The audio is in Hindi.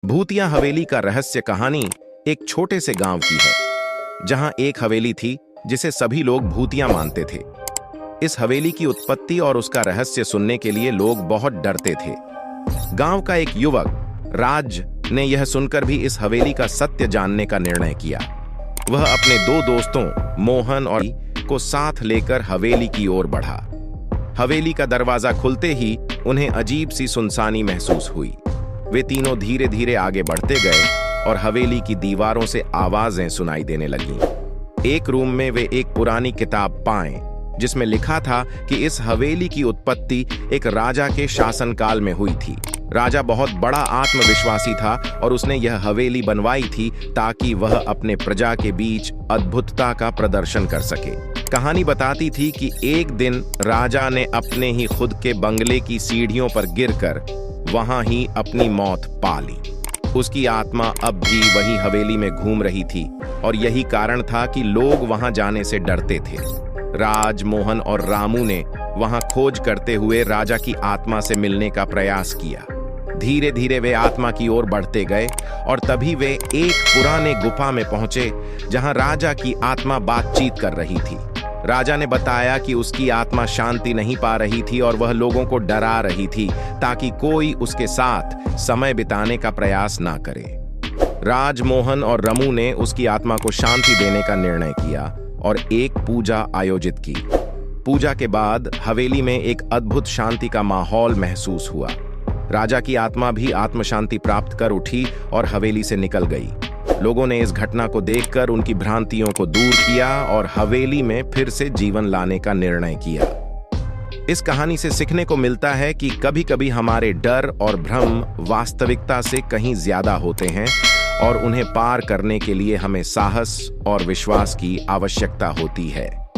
भूतिया हवेली का रहस्य कहानी एक छोटे से गांव की है, जहां एक हवेली थी जिसे सभी लोग भूतिया मानते थे। इस हवेली की उत्पत्ति और उसका रहस्य सुनने के लिए लोग बहुत डरते थे। गांव का एक युवक राज ने यह सुनकर भी इस हवेली का सत्य जानने का निर्णय किया। वह अपने दो दोस्तों मोहन और को साथ लेकर हवेली की ओर बढ़ा। हवेली का दरवाजा खुलते ही उन्हें अजीब सी सुनसानी महसूस हुई। वे तीनों धीरे धीरे आगे बढ़ते गए और हवेली की दीवारों से आवाजें सुनाई देने लगीं। एक रूम में वे एक पुरानी किताब पाए जिसमें लिखा था कि इस हवेली की उत्पत्ति एक राजा के शासनकाल में हुई थी। राजा बहुत बड़ा आत्मविश्वासी था और उसने यह हवेली बनवाई थी ताकि वह अपने प्रजा के बीच अद्भुतता का प्रदर्शन कर सके। कहानी बताती थी कि एक दिन राजा ने अपने ही खुद के बंगले की सीढ़ियों पर गिरकर वहां ही अपनी मौत पा ली। उसकी आत्मा अब भी वही हवेली में घूम रही थी और यही कारण था कि लोग वहां जाने से डरते थे। राज, मोहन और रामू ने वहां खोज करते हुए राजा की आत्मा से मिलने का प्रयास किया। धीरे धीरे वे आत्मा की ओर बढ़ते गए और तभी वे एक पुराने गुफा में पहुंचे जहां राजा की आत्मा बातचीत कर रही थी। राजा ने बताया कि उसकी आत्मा शांति नहीं पा रही थी और वह लोगों को डरा रही थी ताकि कोई उसके साथ समय बिताने का प्रयास ना करे। राज, मोहन और रमू ने उसकी आत्मा को शांति देने का निर्णय किया और एक पूजा आयोजित की। पूजा के बाद हवेली में एक अद्भुत शांति का माहौल महसूस हुआ। राजा की आत्मा भी आत्म शांति प्राप्त कर उठी और हवेली से निकल गई। लोगों ने इस घटना को देखकर उनकी भ्रांतियों को दूर किया और हवेली में फिर से जीवन लाने का निर्णय किया। इस कहानी से सीखने को मिलता है कि कभी-कभी हमारे डर और भ्रम वास्तविकता से कहीं ज्यादा होते हैं और उन्हें पार करने के लिए हमें साहस और विश्वास की आवश्यकता होती है।